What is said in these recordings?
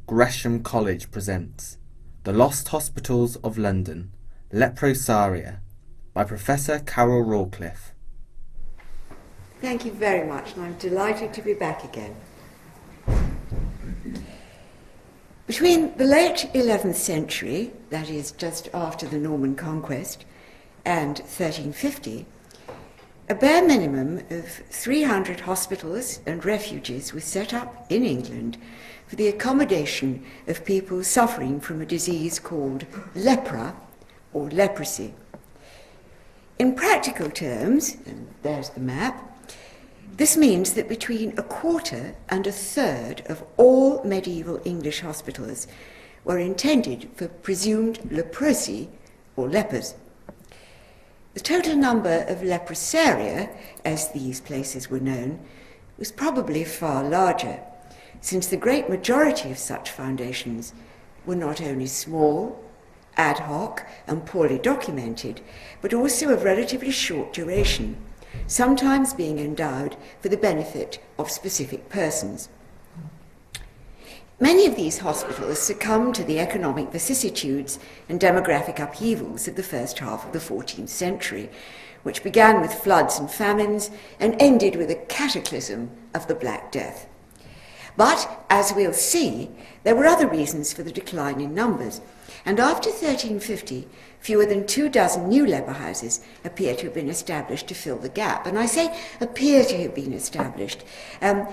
Gresham College presents The Lost Hospitals of London, Leprosia, by Professor Carole Rawcliffe. Thank you very much, and I'm delighted to be back again. Between the late 11th century, that is just after the Norman Conquest, and 1350, a bare minimum of 300 hospitals and refuges was set up in England for the accommodation of people suffering from a disease called lepra or leprosy. In practical terms, and there's the map, this means that between a quarter and a third of all medieval English hospitals were intended for presumed leprosy or lepers. The total number of leprosaria, as these places were known, was probably far larger, since the great majority of such foundations were not only small, ad hoc, and poorly documented, but also of relatively short duration, sometimes being endowed for the benefit of specific persons. Many of these hospitals succumbed to the economic vicissitudes and demographic upheavals of the first half of the 14th century, which began with floods and famines and ended with a cataclysm of the Black Death. But, as we'll see, there were other reasons for the decline in numbers, and after 1350, fewer than 24 new leper houses appear to have been established to fill the gap. And I say appear to have been established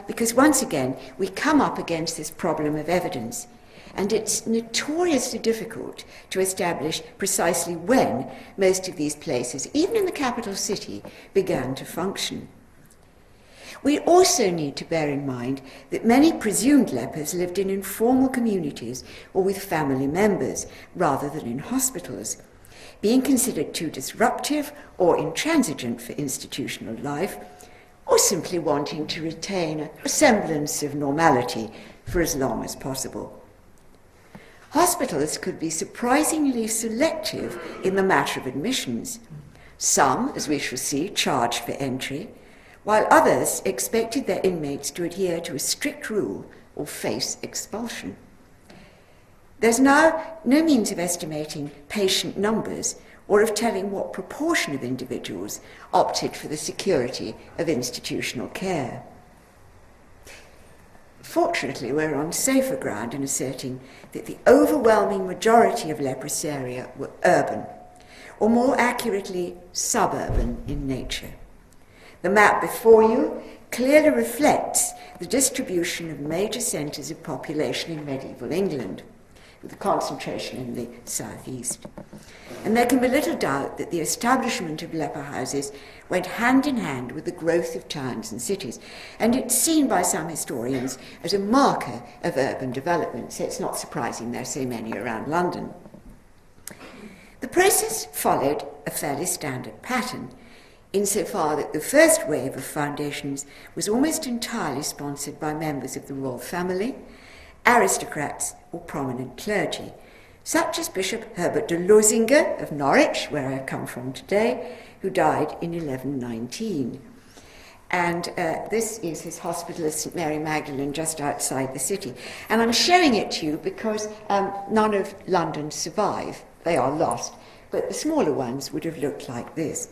because once again we come up against this problem of evidence, and it's notoriously difficult to establish precisely when most of these places, even in the capital city, began to function. We also need to bear in mind that many presumed lepers lived in informal communities or with family members rather than in hospitals, being considered too disruptive or intransigent for institutional life, or simply wanting to retain a semblance of normality for as long as possible. Hospitals could be surprisingly selective in the matter of admissions. Some, as we shall see, charged for entry, while others expected their inmates to adhere to a strict rule or face expulsion. There's now no means of estimating patient numbers or of telling what proportion of individuals opted for the security of institutional care. Fortunately, we're on safer ground in asserting that the overwhelming majority of leprosaria were urban, or more accurately, suburban in nature. The map before you clearly reflects the distribution of major centres of population in medieval England, with a concentration in the southeast. And there can be little doubt that the establishment of leper houses went hand in hand with the growth of towns and cities, and it's seen by some historians as a marker of urban development, so it's not surprising there are so many around London. The process followed a fairly standard pattern, insofar that the first wave of foundations was almost entirely sponsored by members of the royal family, aristocrats, or prominent clergy, such as Bishop Herbert de Losinga of Norwich, where I come from today, who died in 1119. And this is his hospital of St. Mary Magdalene just outside the city. And I'm showing it to you because none of London survive. They are lost. But the smaller ones would have looked like this.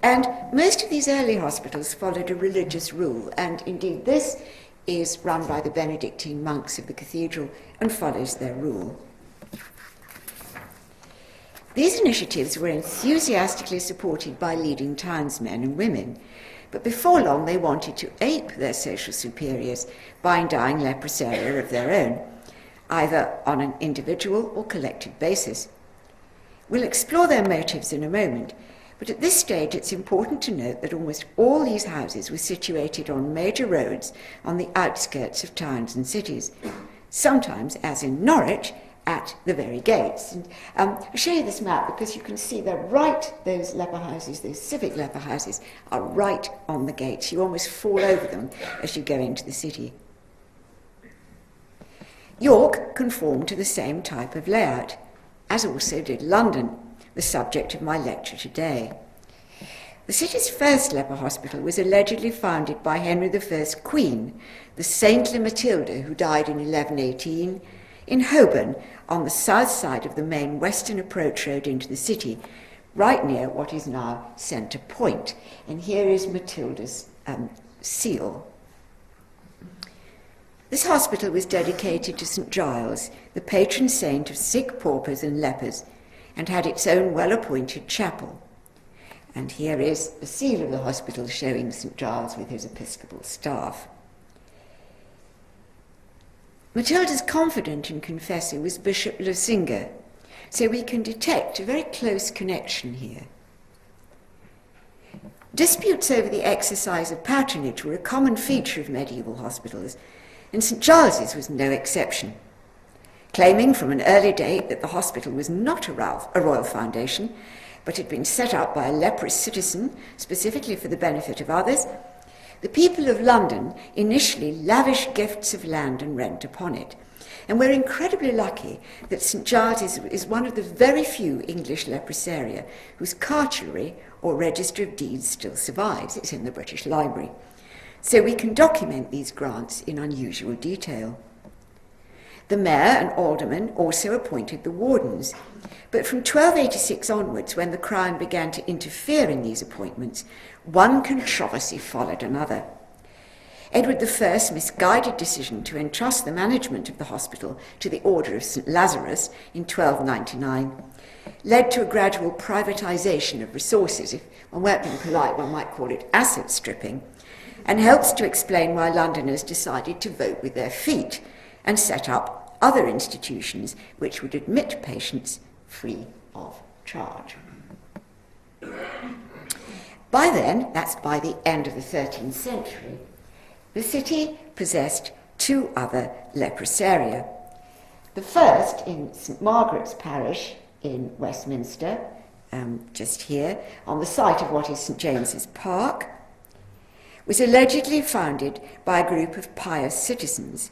And most of these early hospitals followed a religious rule, and indeed this is run by the Benedictine monks of the cathedral and follows their rule. These initiatives were enthusiastically supported by leading townsmen and women, but before long they wanted to ape their social superiors by endowing leprosaria of their own, either on an individual or collective basis. We'll explore their motives in a moment, but at this stage it's important to note that almost all these houses were situated on major roads on the outskirts of towns and cities, sometimes, as in Norwich, at the very gates. And I'll show you this map because you can see they're right, those leper houses, those civic leper houses, are right on the gates. You almost fall over them as you go into the city. York conformed to the same type of layout, as also did London, the subject of my lecture today. The city's first leper hospital was allegedly founded by Henry I's queen, the saintly Matilda, who died in 1118, in Holborn, on the south side of the main western approach road into the city, right near what is now Centre Point. And here is Matilda's seal. This hospital was dedicated to St. Giles, the patron saint of sick paupers and lepers, and had its own well-appointed chapel. And here is the seal of the hospital showing St. Giles with his episcopal staff. Matilda's confidant and confessor was Bishop Losinga, so we can detect a very close connection here. Disputes over the exercise of patronage were a common feature of medieval hospitals, and St. Giles's was no exception. Claiming from an early date that the hospital was not a royal foundation, but had been set up by a leprous citizen specifically for the benefit of others, the people of London initially lavished gifts of land and rent upon it. And we're incredibly lucky that St. Giles is one of the very few English leprosaria whose cartulary or register of deeds still survives. It's in the British Library. So we can document these grants in unusual detail. The mayor and aldermen also appointed the wardens, but from 1286 onwards, when the Crown began to interfere in these appointments, one controversy followed another. Edward I's misguided decision to entrust the management of the hospital to the Order of St. Lazarus in 1299 led to a gradual privatisation of resources. If one weren't being polite, one might call it asset stripping, and helps to explain why Londoners decided to vote with their feet and set up other institutions which would admit patients free of charge. By then, that's by the end of the 13th century, the city possessed two other leprosaria. The first in St. Margaret's Parish in Westminster, just here, on the site of what is St. James's Park, was allegedly founded by a group of pious citizens.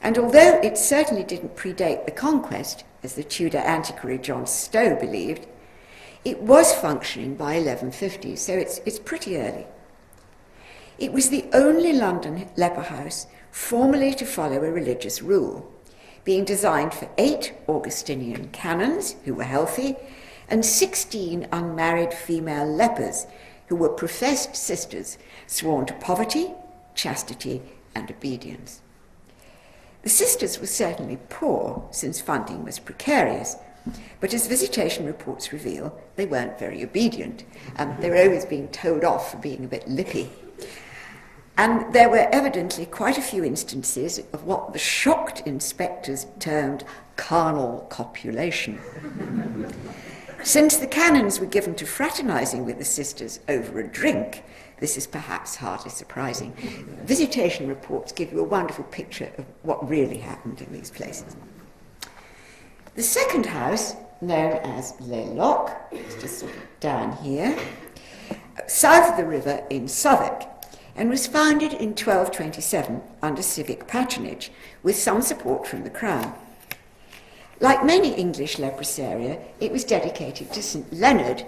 And although it certainly didn't predate the conquest, as the Tudor antiquary John Stowe believed, it was functioning by 1150, so it's pretty early. It was the only London leper house formally to follow a religious rule, being designed for 8 Augustinian canons who were healthy and 16 unmarried female lepers who were professed sisters sworn to poverty, chastity, and obedience. The sisters were certainly poor, since funding was precarious, but as visitation reports reveal, they weren't very obedient. They were always being told off for being a bit lippy. And there were evidently quite a few instances of what the shocked inspectors termed carnal copulation. Since the canons were given to fraternising with the sisters over a drink, this is perhaps hardly surprising. Visitation reports give you a wonderful picture of what really happened in these places. The second house, known as Le Loch, is just sort of down here, south of the river in Southwark, and was founded in 1227 under civic patronage, with some support from the Crown. Like many English leprosaria, it was dedicated to St. Leonard,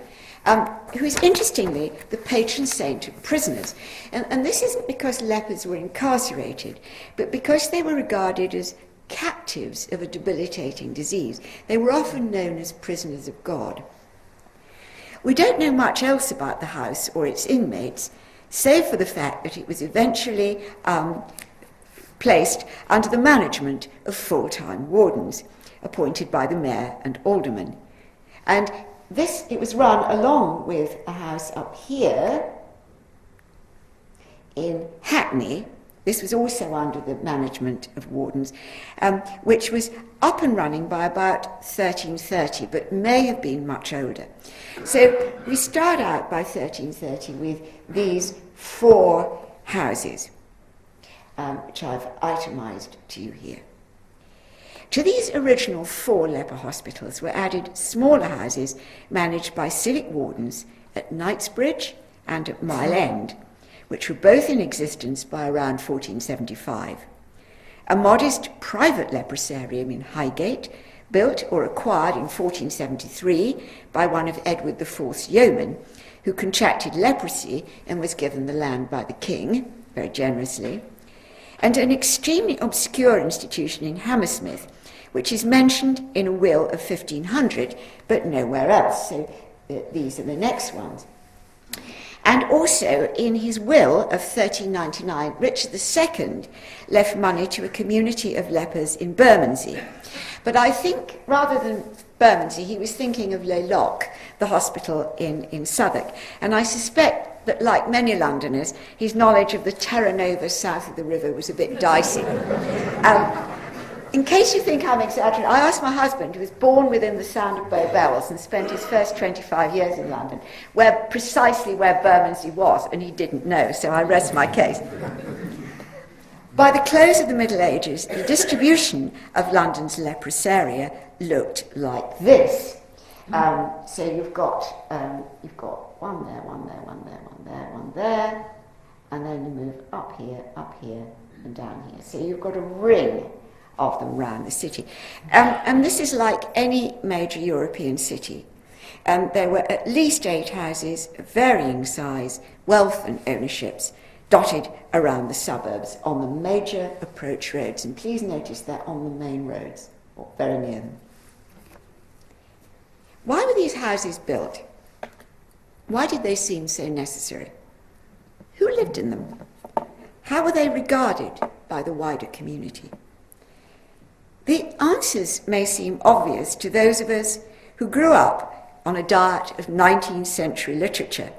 who is interestingly the patron saint of prisoners. And this isn't because lepers were incarcerated, but because they were regarded as captives of a debilitating disease. They were often known as prisoners of God. We don't know much else about the house or its inmates, save for the fact that it was eventually placed under the management of full-time wardens, appointed by the mayor and aldermen. And it was run along with a house up here in Hackney. This was also under the management of wardens, which was up and running by about 1330, but may have been much older. So we start out by 1330 with these 4 houses, which I've itemised to you here. To these original 4 leper hospitals were added smaller houses managed by civic wardens at Knightsbridge and at Mile End, which were both in existence by around 1475. A modest private leprosarium in Highgate, built or acquired in 1473 by one of Edward IV's yeomen, who contracted leprosy and was given the land by the king, very generously, and an extremely obscure institution in Hammersmith, which is mentioned in a will of 1500, but nowhere else. So these are the next ones. And also, in his will of 1399, Richard II left money to a community of lepers in Bermondsey. But I think, rather than Bermondsey, he was thinking of Les Loch, the hospital in Southwark. And I suspect that, like many Londoners, his knowledge of the Terra Nova south of the river was a bit dicey. In case you think I'm exaggerating, I asked my husband, who was born within the sound of Bow Bells and spent his first 25 years in London, precisely where Bermondsey was, and he didn't know, so I rest my case. By the close of the Middle Ages, the distribution of London's leprosaria looked like this. So you've got one there, one there, one there, one there, one there, and then you move up here, and down here. So you've got a ring of them around the city. And this is like any major European city. There were at least 8 houses of varying size, wealth and ownerships dotted around the suburbs on the major approach roads. And please notice they're on the main roads, or very near them. Why were these houses built? Why did they seem so necessary? Who lived in them? How were they regarded by the wider community? The answers may seem obvious to those of us who grew up on a diet of 19th century literature,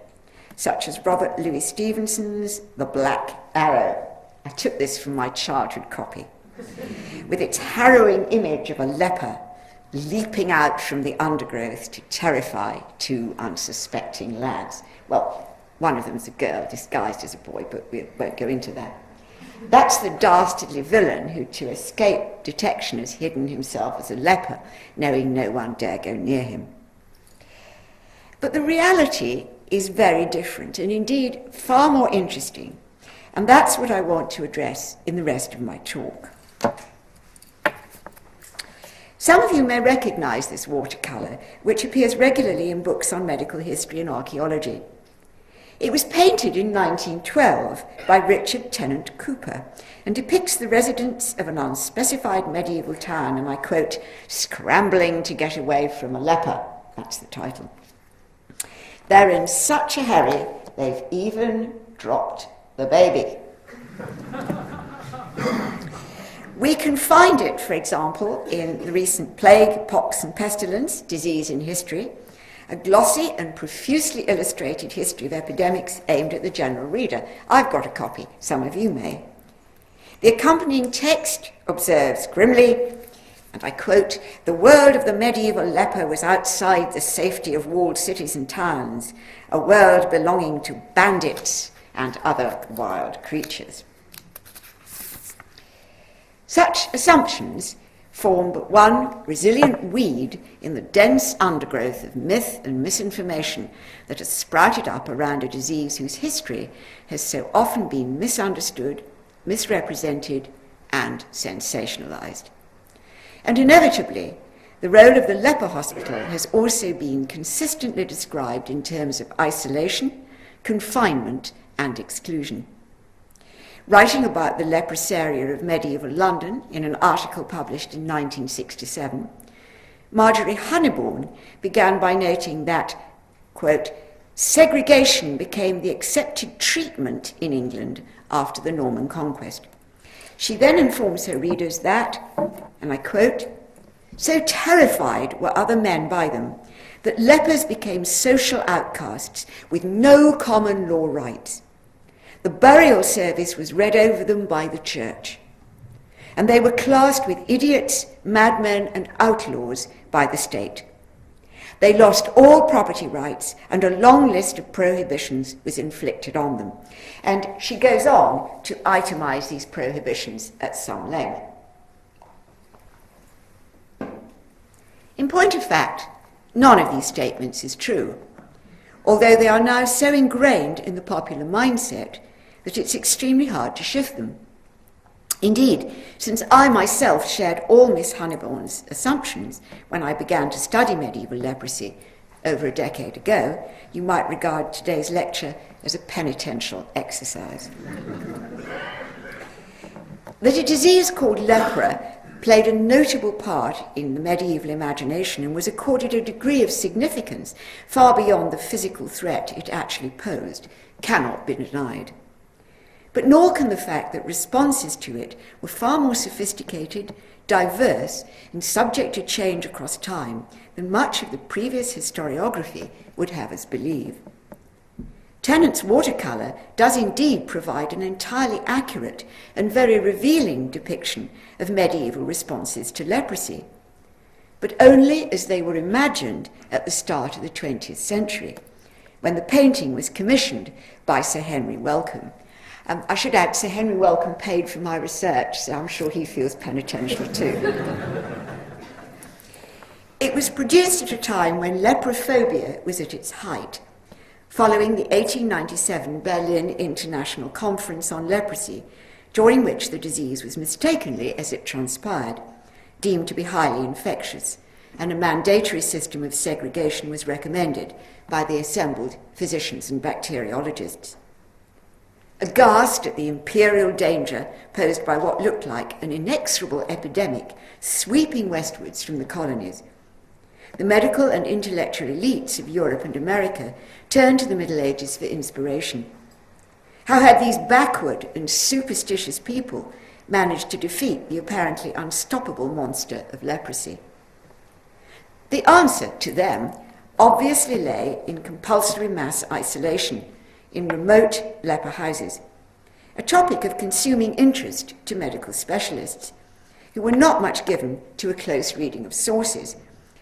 such as Robert Louis Stevenson's The Black Arrow. I took this from my childhood copy, with its harrowing image of a leper leaping out from the undergrowth to terrify 2 unsuspecting lads. Well, one of them's a girl disguised as a boy, but we won't go into that. That's the dastardly villain who, to escape detection, has hidden himself as a leper, knowing no one dare go near him. But the reality is very different, and indeed far more interesting, and that's what I want to address in the rest of my talk. Some of you may recognise this watercolour, which appears regularly in books on medical history and archaeology. It was painted in 1912 by Richard Tennant Cooper and depicts the residents of an unspecified medieval town, and I quote, "scrambling to get away from a leper." That's the title. "They're in such a hurry, they've even dropped the baby." We can find it, for example, in the recent plague, pox and pestilence, Disease in History, a glossy and profusely illustrated history of epidemics aimed at the general reader. I've got a copy, some of you may. The accompanying text observes grimly, and I quote, "The world of the medieval leper was outside the safety of walled cities and towns, a world belonging to bandits and other wild creatures." Such assumptions form but one resilient weed in the dense undergrowth of myth and misinformation that has sprouted up around a disease whose history has so often been misunderstood, misrepresented, and sensationalized. And inevitably, the role of the leper hospital has also been consistently described in terms of isolation, confinement, and exclusion. Writing about the leprosaria of medieval London in an article published in 1967, Marjorie Honeybourne began by noting that, quote, "segregation became the accepted treatment in England after the Norman conquest." She then informs her readers that, and I quote, "so terrified were other men by them that lepers became social outcasts with no common law rights. The burial service was read over them by the church, and they were classed with idiots, madmen, and outlaws by the state. They lost all property rights, and a long list of prohibitions was inflicted on them." And she goes on to itemize these prohibitions at some length. In point of fact, none of these statements is true, although they are now so ingrained in the popular mindset that it's extremely hard to shift them. Indeed, since I myself shared all Miss Honeybourne's assumptions when I began to study medieval leprosy, over a decade ago, you might regard today's lecture as a penitential exercise. That a disease called lepra played a notable part in the medieval imagination and was accorded a degree of significance far beyond the physical threat it actually posed cannot be denied. But nor can the fact that responses to it were far more sophisticated, diverse, and subject to change across time than much of the previous historiography would have us believe. Tennant's watercolour does indeed provide an entirely accurate and very revealing depiction of medieval responses to leprosy, but only as they were imagined at the start of the 20th century, when the painting was commissioned by Sir Henry Wellcome. I should add, Sir Henry Wellcome paid for my research, so I'm sure he feels penitential too. It was produced at a time when leprophobia was at its height, following the 1897 Berlin International Conference on Leprosy, during which the disease was mistakenly, as it transpired, deemed to be highly infectious, and a mandatory system of segregation was recommended by the assembled physicians and bacteriologists. Aghast at the imperial danger posed by what looked like an inexorable epidemic sweeping westwards from the colonies, the medical and intellectual elites of Europe and America turned to the Middle Ages for inspiration. How had these backward and superstitious people managed to defeat the apparently unstoppable monster of leprosy? The answer to them obviously lay in compulsory mass isolation in remote leper houses, a topic of consuming interest to medical specialists, who were not much given to a close reading of sources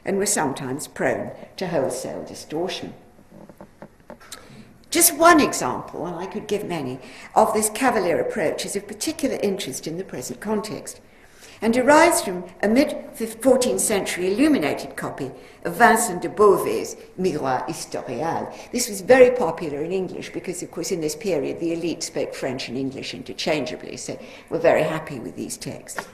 and were sometimes prone to wholesale distortion. Just one example, and I could give many, of this cavalier approach is of particular interest in the present context, and derives from a mid-14th century illuminated copy of Vincent de Beauvai's Miroir historial. This was very popular in English because, of course, in this period the elite spoke French and English interchangeably, so we're very happy with these texts.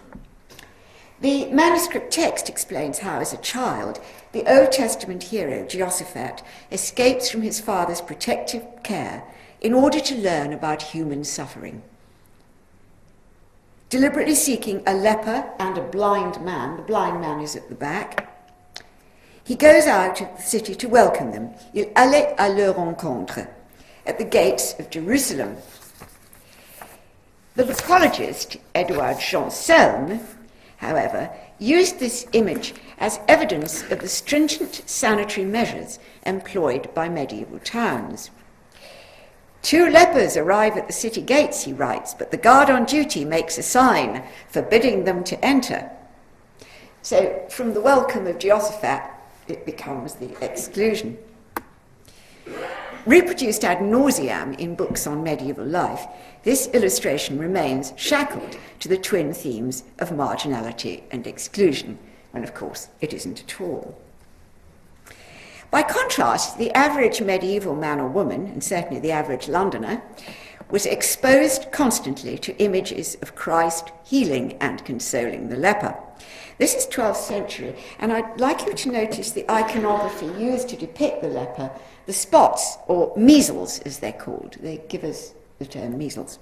The manuscript text explains how, as a child, the Old Testament hero Jehoshaphat escapes from his father's protective care in order to learn about human suffering. Deliberately seeking a leper and a blind man, the blind man is at the back, he goes out of the city to welcome them. Il allait à leur rencontre at the gates of Jerusalem. The leprologist Edouard Janselme, however, used this image as evidence of the stringent sanitary measures employed by medieval towns. 2 lepers arrive at the city gates, he writes, but the guard on duty makes a sign forbidding them to enter. So from the welcome of Jehoshaphat, it becomes the exclusion. Reproduced ad nauseam in books on medieval life, this illustration remains shackled to the twin themes of marginality and exclusion, when of course it isn't at all. By contrast, the average medieval man or woman, and certainly the average Londoner, was exposed constantly to images of Christ healing and consoling the leper. This is 12th century, and I'd like you to notice the iconography used to depict the leper, the spots, or measles as they're called. They give us the term measles.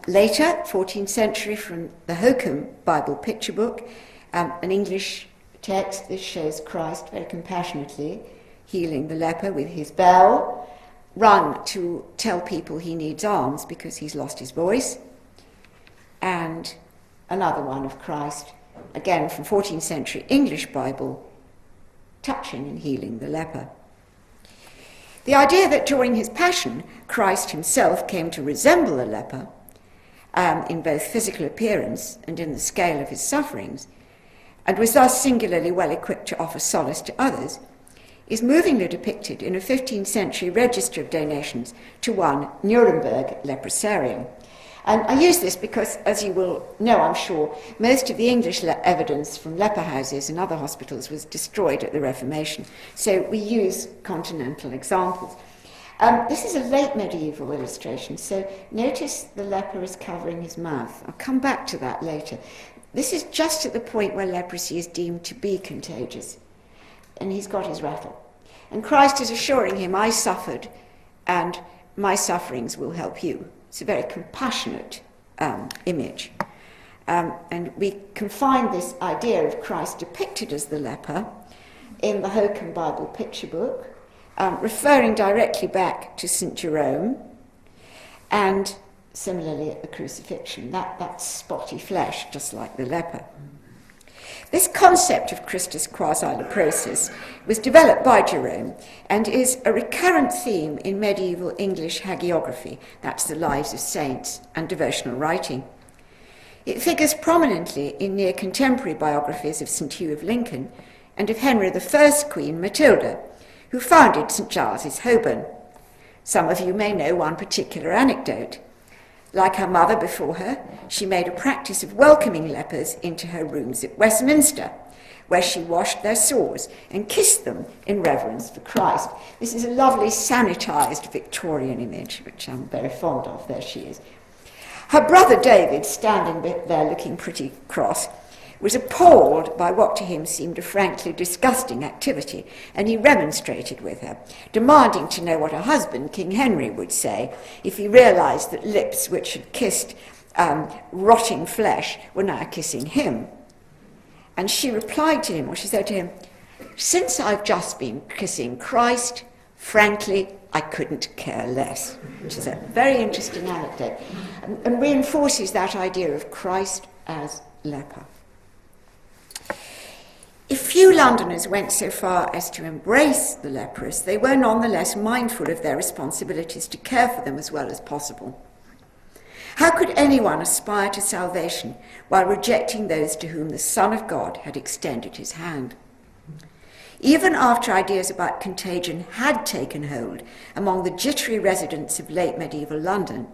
Later, 14th century, from the Hokum Bible picture book, an English text. This shows Christ very compassionately healing the leper with his bell, rung to tell people he needs alms because he's lost his voice. And another one of Christ, again from 14th century English Bible, touching and healing the leper. The idea that during his passion, Christ himself came to resemble a leper in both physical appearance and in the scale of his sufferings, and was thus singularly well equipped to offer solace to others, is movingly depicted in a 15th century register of donations to one Nuremberg leprosarium. And I use this because, as you will know, I'm sure, most of the English evidence from leper houses and other hospitals was destroyed at the Reformation. So we use continental examples. This is a late medieval illustration, so notice the leper is covering his mouth. I'll come back to that later. This is just at the point where leprosy is deemed to be contagious. and he's got his rattle. And Christ is assuring him, I suffered, and my sufferings will help you. It's a very compassionate image. And we can find this idea of Christ depicted as the leper in the Hoken Bible picture book, referring directly back to St. Jerome, and similarly at the crucifixion, that spotty flesh, just like the leper. This concept of Christus quasi-leprosis was developed by Jerome and is a recurrent theme in medieval English hagiography, that's the lives of saints, and devotional writing. It figures prominently in near contemporary biographies of St. Hugh of Lincoln and of Henry I's Queen Matilda, who founded St. Giles's, Holborn. Some of you may know one particular anecdote. Like her mother before her, she made a practice of welcoming lepers into her rooms at Westminster, where she washed their sores and kissed them in reverence for Christ. This is a lovely sanitised Victorian image, which I'm very fond of. There she is. Her brother David, standing there looking pretty cross, was appalled by what to him seemed a frankly disgusting activity, and he remonstrated with her, demanding to know what her husband, King Henry, would say if he realised that lips which had kissed rotting flesh were now kissing him. And she replied to him, or she said to him, since I've just been kissing Christ, frankly, I couldn't care less, which is a very interesting anecdote, and reinforces that idea of Christ as leper. If few Londoners went so far as to embrace the leprous, they were nonetheless mindful of their responsibilities to care for them as well as possible. How could anyone aspire to salvation while rejecting those to whom the Son of God had extended his hand? Even after ideas about contagion had taken hold among the jittery residents of late medieval London,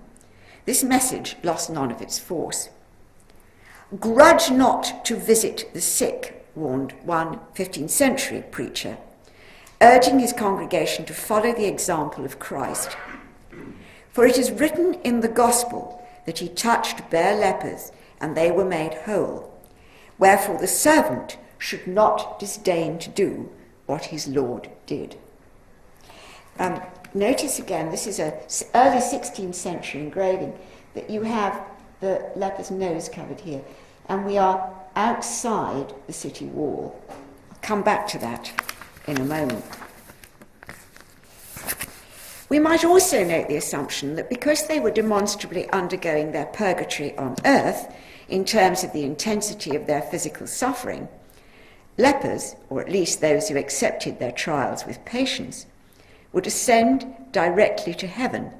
this message lost none of its force. Grudge not to visit the sick, warned one 15th century preacher, urging his congregation to follow the example of Christ. For it is written in the gospel that he touched bare lepers, and they were made whole. Wherefore the servant should not disdain to do what his Lord did. Notice again, this is an early 16th century engraving, that you have the leper's nose covered here, and we are outside the city wall. I'll come back to that in a moment. We might also note the assumption that because they were demonstrably undergoing their purgatory on earth, in terms of the intensity of their physical suffering, lepers, or at least those who accepted their trials with patience, would ascend directly to heaven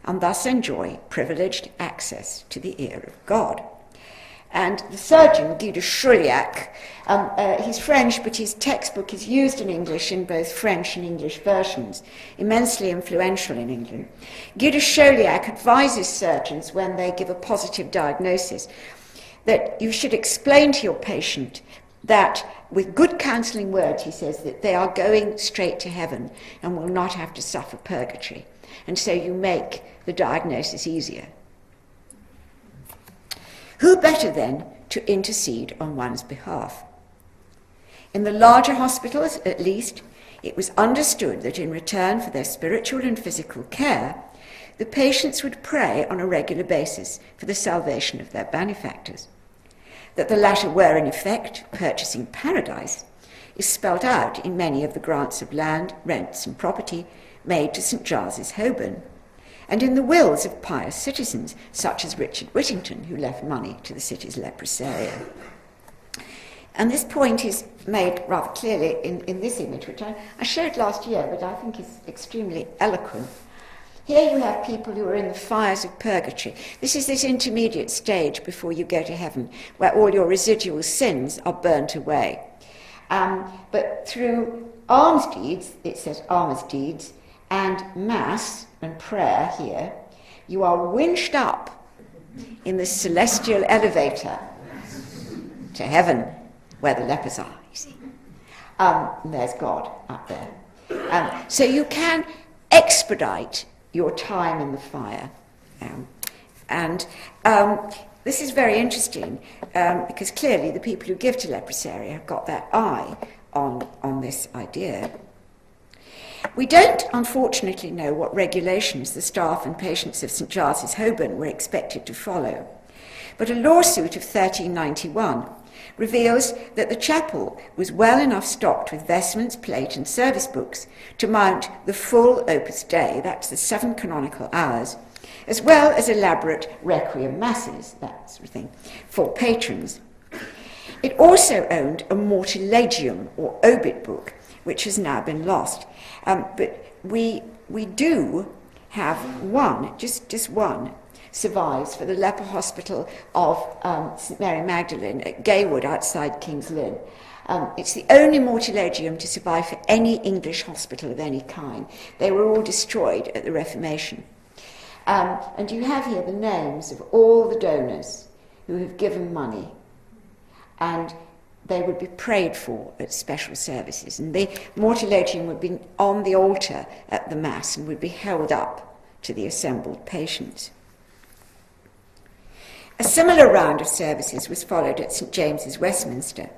and thus enjoy privileged access to the ear of God. And the surgeon, Guy de Chauliac, he's French, but his textbook is used in English in both French and English versions, immensely influential in England. Guy de Chauliac advises surgeons when they give a positive diagnosis that you should explain to your patient that with good counselling words, he says, that they are going straight to heaven and will not have to suffer purgatory. And so you make the diagnosis easier. Who better then to intercede on one's behalf? In the larger hospitals, at least, it was understood that in return for their spiritual and physical care, the patients would pray on a regular basis for the salvation of their benefactors. That the latter were, in effect, purchasing paradise is spelt out in many of the grants of land, rents and property made to St. Giles's, Holborn, and in the wills of pious citizens, such as Richard Whittington, who left money to the city's leprosaria. And this point is made rather clearly in this image, which I showed last year, but I think is extremely eloquent. Here you have people who are in the fires of purgatory. This is this intermediate stage before you go to heaven, where all your residual sins are burnt away. But through alms deeds, it says alms deeds, and mass and prayer here, you are winched up in the celestial elevator to heaven, where the lepers are, you see. And there's God up there. So you can expedite your time in the fire. This is very interesting because clearly the people who give to leprosaria have got that eye on this idea. We don't, unfortunately, know what regulations the staff and patients of St Giles's, Holborn were expected to follow, but a lawsuit of 1391 reveals that the chapel was well enough stocked with vestments, plate and service books to mount the full Opus Dei, that's the 7 canonical hours, as well as elaborate requiem masses, that sort of thing, for patrons. It also owned a mortilegium, or obit book, which has now been lost. But we do have one, just one, survives for the leper hospital of St Mary Magdalene at Gaywood outside King's Lynn. It's the only mortilegium to survive for any English hospital of any kind. They were all destroyed at the Reformation. And you have here the names of all the donors who have given money, and they would be prayed for at special services. And the mortilegium would be on the altar at the Mass and would be held up to the assembled patients. A similar round of services was followed at St James's, Westminster,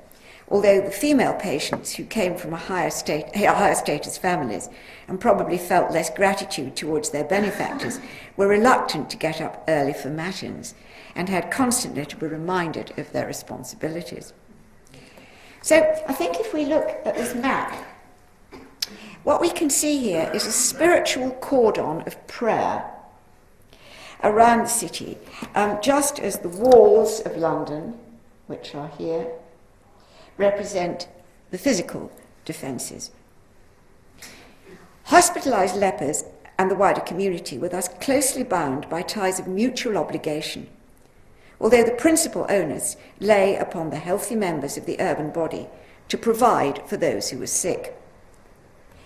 although the female patients who came from higher status families and probably felt less gratitude towards their benefactors were reluctant to get up early for matins and had constantly to be reminded of their responsibilities. So I think if we look at this map, what we can see here is a spiritual cordon of prayer around the city, just as the walls of London, which are here, represent the physical defences. Hospitalised lepers and the wider community were thus closely bound by ties of mutual obligation, although the principal onus lay upon the healthy members of the urban body to provide for those who were sick.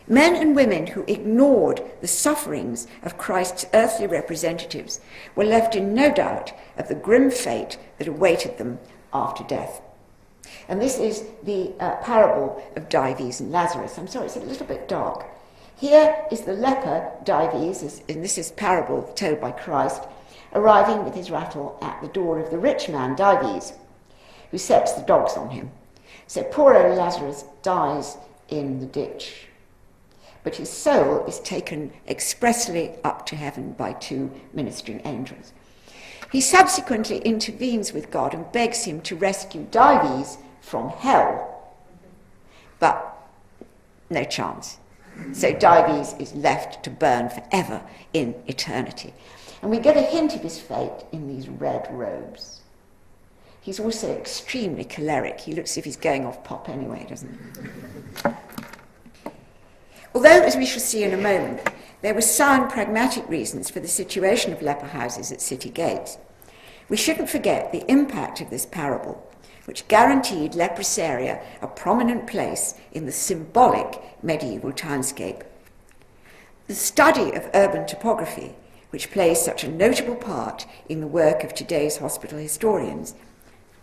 Men and women who ignored the sufferings of Christ's earthly representatives were left in no doubt of the grim fate that awaited them after death. And this is the parable of Dives and Lazarus. I'm sorry, it's a little bit dark. Here is the leper, Dives, and this is parable told by Christ, arriving with his rattle at the door of the rich man, Dives, who sets the dogs on him. So poor old Lazarus dies in the ditch, but his soul is taken expressly up to heaven by 2 ministering angels. He subsequently intervenes with God and begs him to rescue Dives from hell, but no chance. So Dives is left to burn forever in eternity. And we get a hint of his fate in these red robes. He's also extremely choleric. He looks as if he's going off pop anyway, doesn't he? Although, as we shall see in a moment, there were sound pragmatic reasons for the situation of leper houses at city gates, we shouldn't forget the impact of this parable, which guaranteed Leprosaria a prominent place in the symbolic medieval townscape. The study of urban topography, which plays such a notable part in the work of today's hospital historians,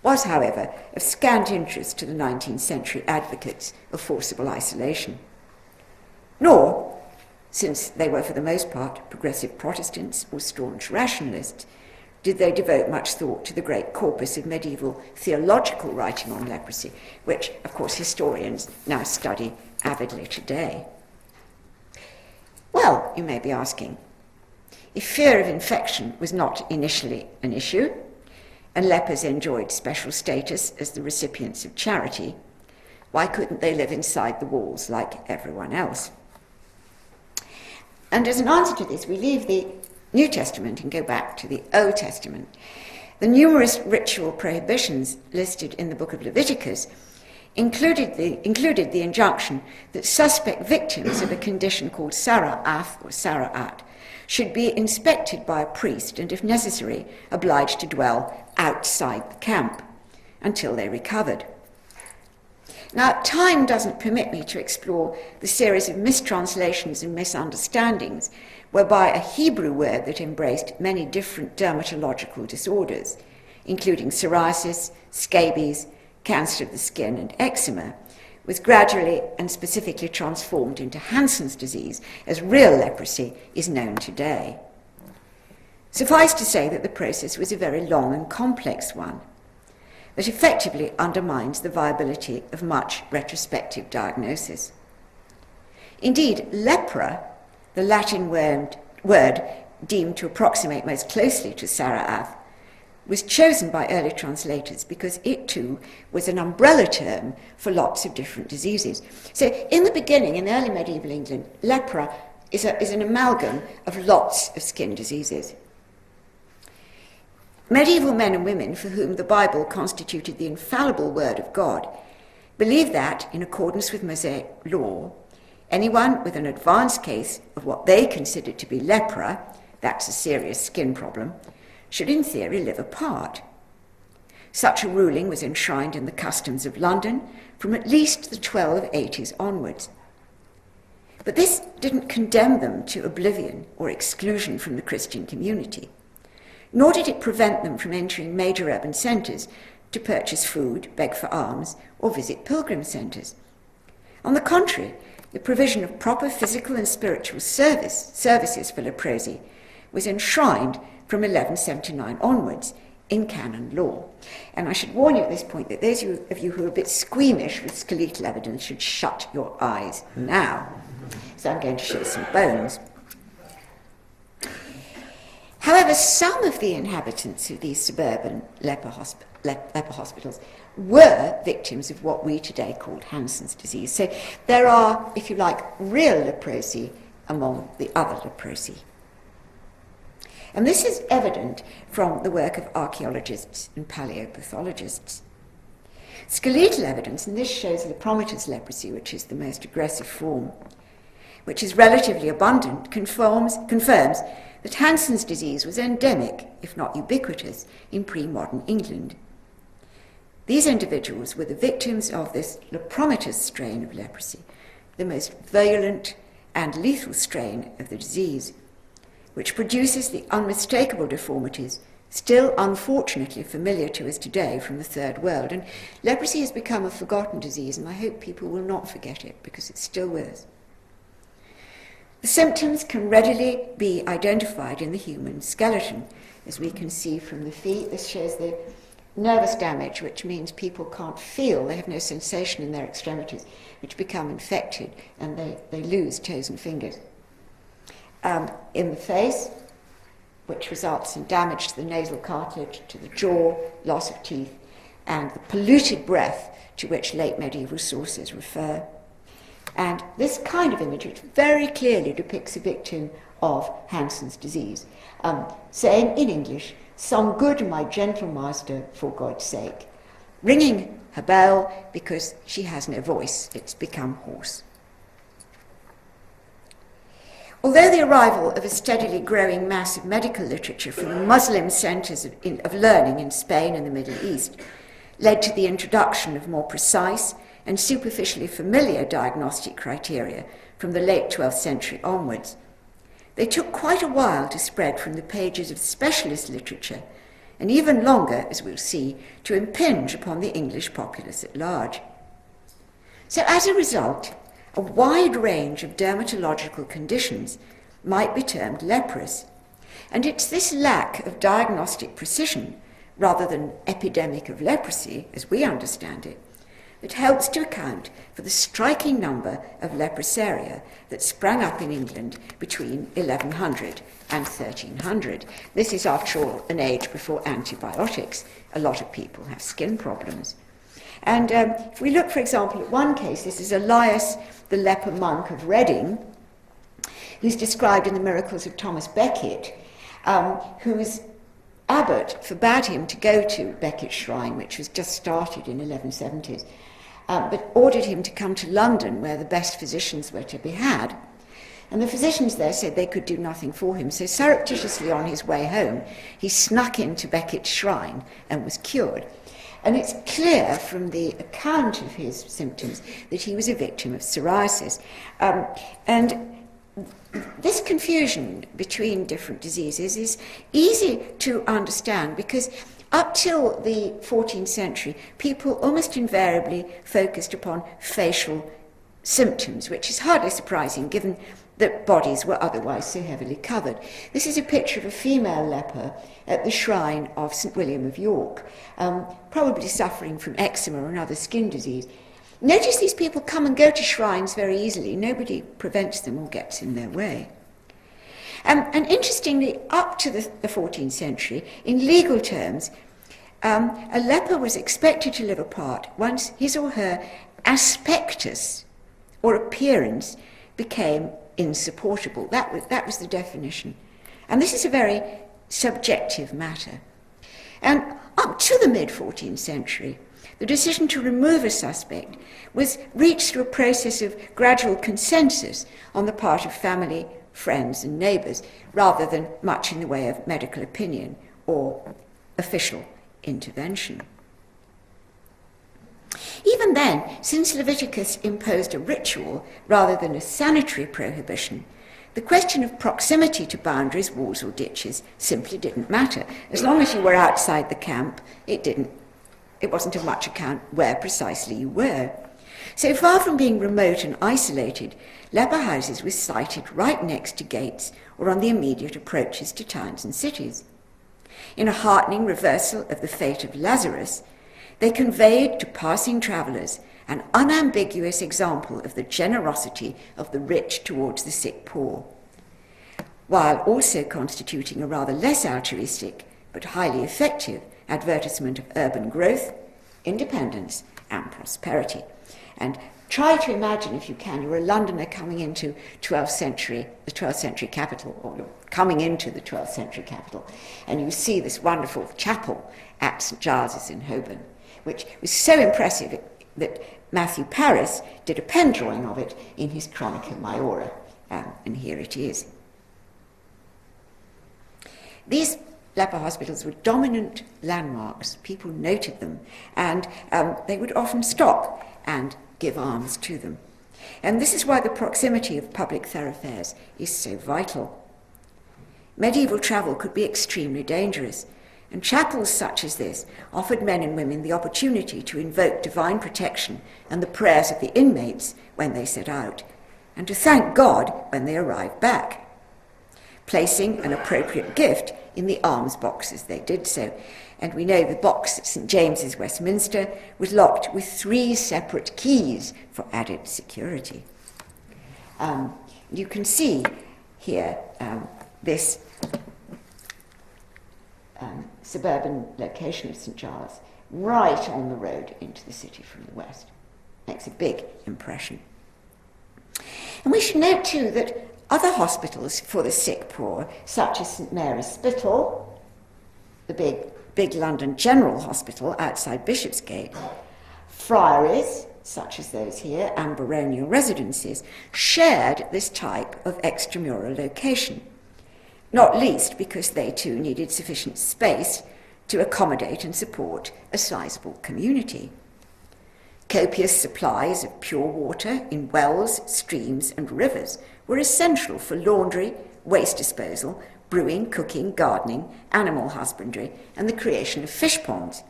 was, however, of scant interest to the 19th century advocates of forcible isolation. Nor, since they were for the most part progressive Protestants or staunch rationalists, did they devote much thought to the great corpus of medieval theological writing on leprosy, which, of course, historians now study avidly today. Well, you may be asking, if fear of infection was not initially an issue, and lepers enjoyed special status as the recipients of charity, why couldn't they live inside the walls like everyone else? And as an answer to this, we leave the New Testament and go back to the Old Testament. The numerous ritual prohibitions listed in the book of Leviticus included the injunction that suspect victims of a condition called sara'ath or sara'at should be inspected by a priest and, if necessary, obliged to dwell outside the camp until they recovered. Now, time doesn't permit me to explore the series of mistranslations and misunderstandings whereby a Hebrew word that embraced many different dermatological disorders, including psoriasis, scabies, cancer of the skin, and eczema, was gradually and specifically transformed into Hansen's disease, as real leprosy is known today. Suffice to say that the process was a very long and complex one. that effectively undermines the viability of much retrospective diagnosis. Indeed, lepra, the Latin word deemed to approximate most closely to Saraath, was chosen by early translators because it too was an umbrella term for lots of different diseases. So in the beginning, in early medieval England, lepra is an amalgam of lots of skin diseases. Medieval men and women for whom the Bible constituted the infallible word of God believed that, in accordance with Mosaic law, anyone with an advanced case of what they considered to be lepra, that's a serious skin problem, should in theory live apart. Such a ruling was enshrined in the customs of London from at least the 1280s onwards. But this didn't condemn them to oblivion or exclusion from the Christian community, nor did it prevent them from entering major urban centres to purchase food, beg for alms, or visit pilgrim centres. On the contrary, the provision of proper physical and spiritual services for leprosy was enshrined from 1179 onwards in canon law. And I should warn you at this point that those of you who are a bit squeamish with skeletal evidence should shut your eyes now. So I'm going to show some bones. However, some of the inhabitants of these suburban leper hospitals were victims of what we today call Hansen's disease. So there are, if you like, real leprosy among the other leprosy. And this is evident from the work of archaeologists and paleopathologists. Skeletal evidence, and this shows Leprometer's leprosy, which is the most aggressive form, which is relatively abundant, confirms that Hansen's disease was endemic, if not ubiquitous, in pre-modern England. These individuals were the victims of this Leprometer's strain of leprosy, the most virulent and lethal strain of the disease, which produces the unmistakable deformities still unfortunately familiar to us today from the Third World. And leprosy has become a forgotten disease, and I hope people will not forget it because it's still with us. The symptoms can readily be identified in the human skeleton, as we can see from the feet. This shows the nervous damage, which means people can't feel, they have no sensation in their extremities, which become infected, and they lose toes and fingers. In the face, which results in damage to the nasal cartilage, to the jaw, loss of teeth, and the polluted breath to which late medieval sources refer. And this kind of image, which very clearly depicts a victim of Hansen's disease, saying in English, "Some good, my gentle master, for God's sake," ringing her bell because she has no voice, it's become hoarse. Although the arrival of a steadily growing mass of medical literature from Muslim centres of learning in Spain and the Middle East led to the introduction of more precise and superficially familiar diagnostic criteria from the late 12th century onwards, they took quite a while to spread from the pages of specialist literature, and even longer, as we'll see, to impinge upon the English populace at large. So as a result, a wide range of dermatological conditions might be termed leprous, and it's this lack of diagnostic precision, rather than epidemic of leprosy, as we understand it, that helps to account for the striking number of leprosaria that sprang up in England between 1100 and 1300. This is, after all, an age before antibiotics. A lot of people have skin problems. And if we look, for example, at one case, this is Elias, the leper monk of Reading, who's described in the Miracles of Thomas Becket, whose abbot forbade him to go to Becket's shrine, which was just started in 1170s, but ordered him to come to London, where the best physicians were to be had. And the physicians there said they could do nothing for him, so surreptitiously on his way home, he snuck into Becket's shrine and was cured. And it's clear from the account of his symptoms that he was a victim of psoriasis. And this confusion between different diseases is easy to understand because up till the 14th century, people almost invariably focused upon facial symptoms, which is hardly surprising given that bodies were otherwise so heavily covered. This is a picture of a female leper at the shrine of St. William of York, probably suffering from eczema or another skin disease. Notice these people come and go to shrines very easily. Nobody prevents them or gets in their way. And interestingly, up to the 14th century, in legal terms, a leper was expected to live apart once his or her aspectus, or appearance, became insupportable. That was the definition. And this is a very subjective matter. And up to the mid-14th century, the decision to remove a suspect was reached through a process of gradual consensus on the part of family, friends and neighbours, rather than much in the way of medical opinion or official intervention. Even then, since Leviticus imposed a ritual rather than a sanitary prohibition, the question of proximity to boundaries, walls or ditches simply didn't matter. As long as you were outside the camp, it wasn't of much account where precisely you were. So far from being remote and isolated, leper houses were sited right next to gates or on the immediate approaches to towns and cities. In a heartening reversal of the fate of Lazarus, they conveyed to passing travellers an unambiguous example of the generosity of the rich towards the sick poor, while also constituting a rather less altruistic but highly effective advertisement of urban growth, independence and prosperity. And try to imagine, if you can, you're a Londoner coming into the 12th century capital, or you're coming into the 12th century capital, and you see this wonderful chapel at St. Giles's in Holborn, which was so impressive that Matthew Paris did a pen drawing of it in his Chronica Maiora, and here it is. These leper hospitals were dominant landmarks. People noted them, and they would often stop and give alms to them. And this is why the proximity of public thoroughfares is so vital. Medieval travel could be extremely dangerous, and chapels such as this offered men and women the opportunity to invoke divine protection and the prayers of the inmates when they set out, and to thank God when they arrived back, placing an appropriate gift in the alms box as they did so. And we know the box at St. James's, Westminster, was locked with 3 separate keys for added security. You can see here this suburban location of St. Giles, right on the road into the city from the west. Makes a big impression. And we should note too that other hospitals for the sick poor, such as St. Mary's Spital, the big London General Hospital outside Bishopsgate, friaries, such as those here, and baronial residences, shared this type of extramural location, not least because they too needed sufficient space to accommodate and support a sizable community. Copious supplies of pure water in wells, streams and rivers were essential for laundry, waste disposal, brewing, cooking, gardening, animal husbandry, and the creation of fish ponds.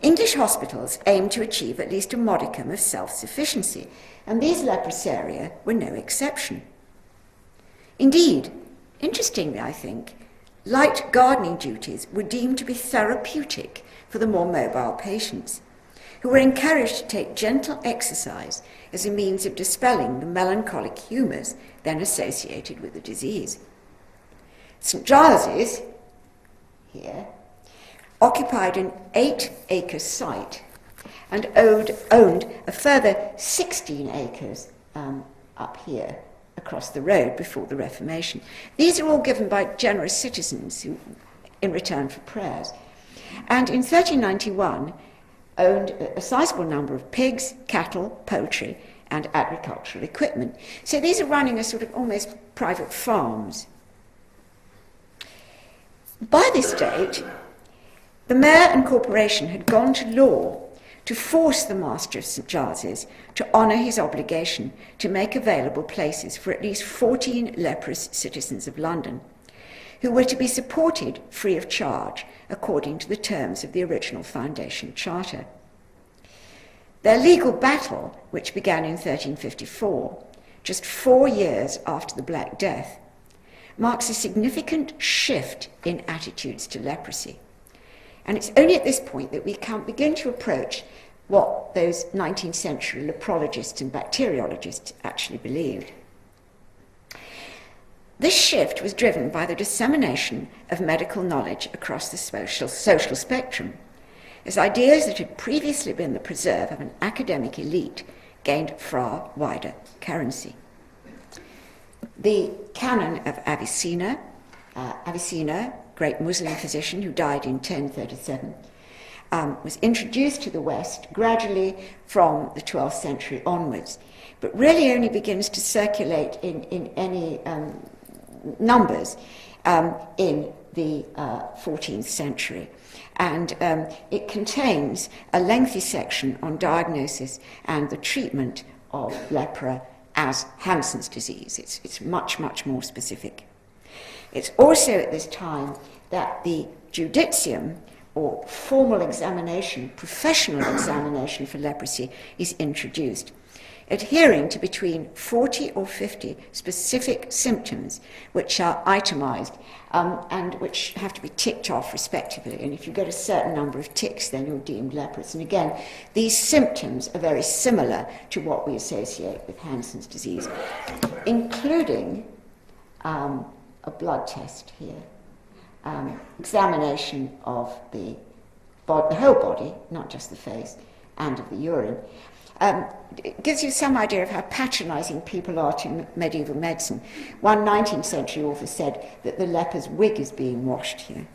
English hospitals aimed to achieve at least a modicum of self-sufficiency, and these leprosaria were no exception. Indeed, interestingly, I think, light gardening duties were deemed to be therapeutic for the more mobile patients, who were encouraged to take gentle exercise as a means of dispelling the melancholic humours then associated with the disease. St. Giles's, here, occupied an 8-acre site and owned a further 16 acres up here across the road before the Reformation. These are all given by generous citizens who, in return for prayers. And in 1391, owned a sizable number of pigs, cattle, poultry, and agricultural equipment. So these are running as sort of almost private farms. By this date, the mayor and corporation had gone to law to force the master of St. Giles's to honour his obligation to make available places for at least 14 leprous citizens of London, who were to be supported free of charge according to the terms of the original foundation charter. Their legal battle, which began in 1354, just 4 years after the Black Death, marks a significant shift in attitudes to leprosy. And it's only at this point that we can begin to approach what those 19th century leprologists and bacteriologists actually believed. This shift was driven by the dissemination of medical knowledge across the social spectrum, as ideas that had previously been the preserve of an academic elite gained far wider currency. The canon of Avicenna, great Muslim physician who died in 1037, was introduced to the West gradually from the 12th century onwards, but really only begins to circulate in any numbers in the 14th century. And it contains a lengthy section on diagnosis and the treatment of lepra as Hansen's disease. It's much, much more specific. It's also at this time that the judicium, or formal examination, professional examination for leprosy, is introduced, adhering to between 40 or 50 specific symptoms which are itemized and which have to be ticked off respectively. And if you get a certain number of ticks, then you're deemed leprous. And again, these symptoms are very similar to what we associate with Hansen's disease, including a blood test here, examination of the whole body, not just the face, and of the urine. It gives you some idea of how patronizing people are to medieval medicine. One 19th century author said that the leper's wig is being washed here.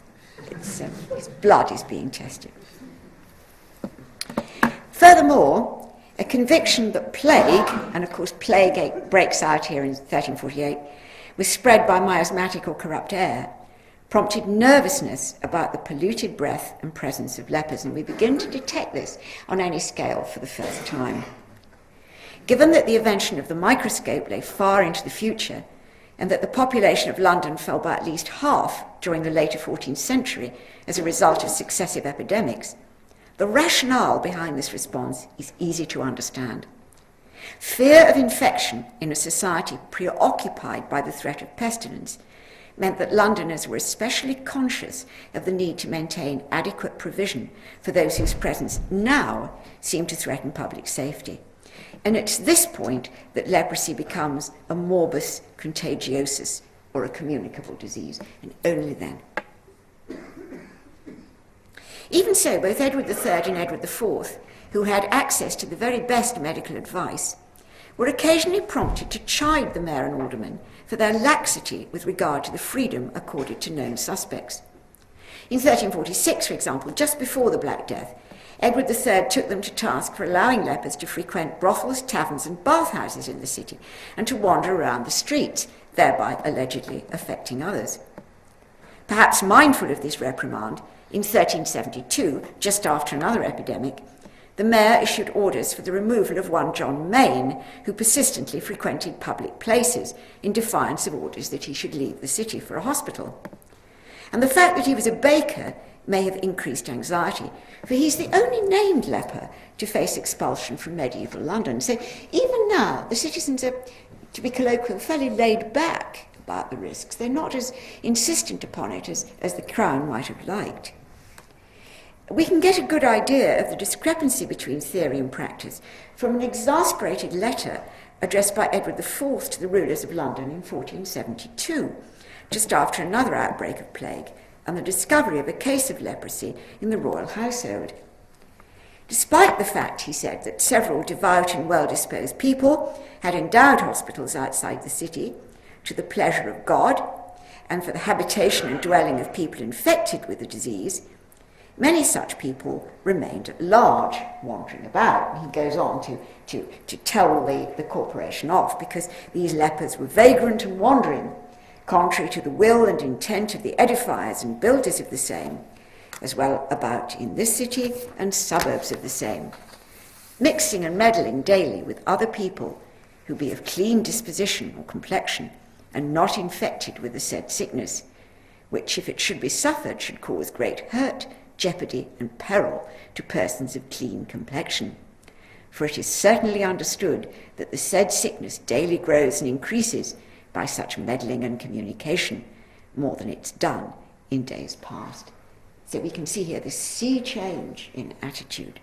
His blood is being tested. Furthermore, a conviction that plague, and of course plague breaks out here in 1348, was spread by miasmatic or corrupt air, prompted nervousness about the polluted breath and presence of lepers, and we begin to detect this on any scale for the first time. Given that the invention of the microscope lay far into the future, and that the population of London fell by at least half during the later 14th century as a result of successive epidemics, the rationale behind this response is easy to understand. Fear of infection in a society preoccupied by the threat of pestilence meant that Londoners were especially conscious of the need to maintain adequate provision for those whose presence now seemed to threaten public safety. And it's this point that leprosy becomes a morbus contagiosus, or a communicable disease, and only then. Even so, both Edward III and Edward IV, who had access to the very best medical advice, were occasionally prompted to chide the mayor and aldermen for their laxity with regard to the freedom accorded to known suspects. In 1346, for example, just before the Black Death, Edward III took them to task for allowing lepers to frequent brothels, taverns and bathhouses in the city and to wander around the streets, thereby allegedly affecting others. Perhaps mindful of this reprimand, in 1372, just after another epidemic, the mayor issued orders for the removal of one John Main, who persistently frequented public places in defiance of orders that he should leave the city for a hospital. And the fact that he was a baker may have increased anxiety, for he's the only named leper to face expulsion from medieval London. So even now, the citizens are, to be colloquial, fairly laid back about the risks. They're not as insistent upon it as the Crown might have liked. We can get a good idea of the discrepancy between theory and practice from an exasperated letter addressed by Edward IV to the rulers of London in 1472, just after another outbreak of plague and the discovery of a case of leprosy in the royal household. Despite the fact, he said, that several devout and well-disposed people had endowed hospitals outside the city to the pleasure of God and for the habitation and dwelling of people infected with the disease, many such people remained at large, wandering about. He goes on to tell the corporation off because these lepers were vagrant and wandering, contrary to the will and intent of the edifiers and builders of the same, as well about in this city and suburbs of the same, mixing and meddling daily with other people who be of clean disposition or complexion and not infected with the said sickness, which, if it should be suffered, should cause great hurt, jeopardy and peril to persons of clean complexion. for it is certainly understood that the said sickness daily grows and increases by such meddling and communication, more than it's done in days past. So we can see here the sea change in attitude.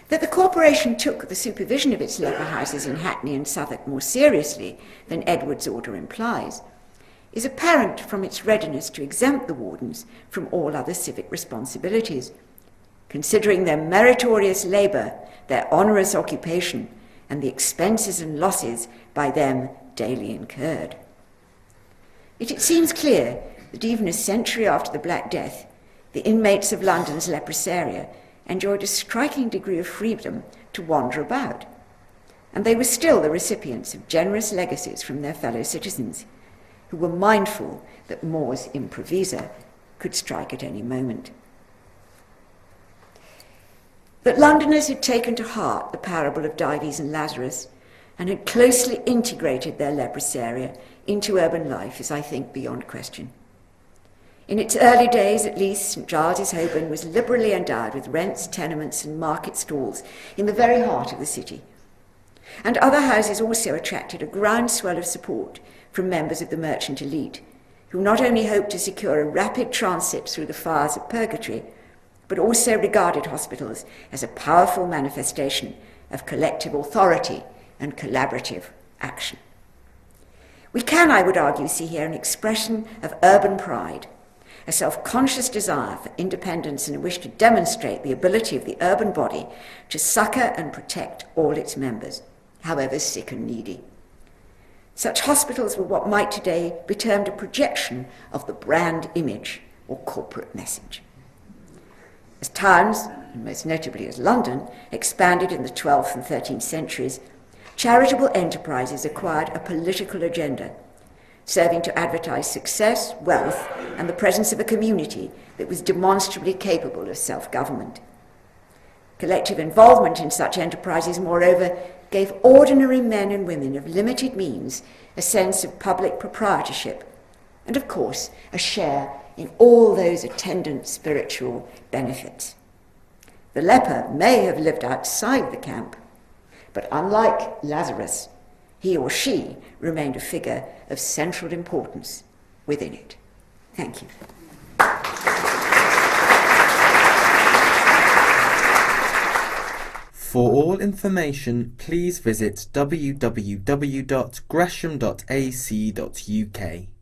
That the corporation took the supervision of its leper houses in Hackney and Southwark more seriously than Edward's order implies is apparent from its readiness to exempt the wardens from all other civic responsibilities, considering their meritorious labour, their onerous occupation, and the expenses and losses by them daily incurred. Yet it seems clear that even a century after the Black Death, the inmates of London's leprosaria enjoyed a striking degree of freedom to wander about, and they were still the recipients of generous legacies from their fellow citizens, who were mindful that mors improvisa could strike at any moment. That Londoners had taken to heart the parable of Dives and Lazarus and had closely integrated their leprosaria into urban life is, I think, beyond question. In its early days, at least, St Giles's, Holborn was liberally endowed with rents, tenements and market stalls in the very heart of the city. And other houses also attracted a groundswell of support from members of the merchant elite, who not only hoped to secure a rapid transit through the fires of purgatory, but also regarded hospitals as a powerful manifestation of collective authority and collaborative action. We can, I would argue, see here an expression of urban pride, a self-conscious desire for independence and a wish to demonstrate the ability of the urban body to succour and protect all its members, however sick and needy. Such hospitals were what might today be termed a projection of the brand image or corporate message. As towns, and most notably as London, expanded in the 12th and 13th centuries, charitable enterprises acquired a political agenda, serving to advertise success, wealth, and the presence of a community that was demonstrably capable of self-government. Collective involvement in such enterprises, moreover, gave ordinary men and women of limited means a sense of public proprietorship and, of course, a share in all those attendant spiritual benefits. The leper may have lived outside the camp, but unlike Lazarus, he or she remained a figure of central importance within it. Thank you. For all information, please visit www.gresham.ac.uk.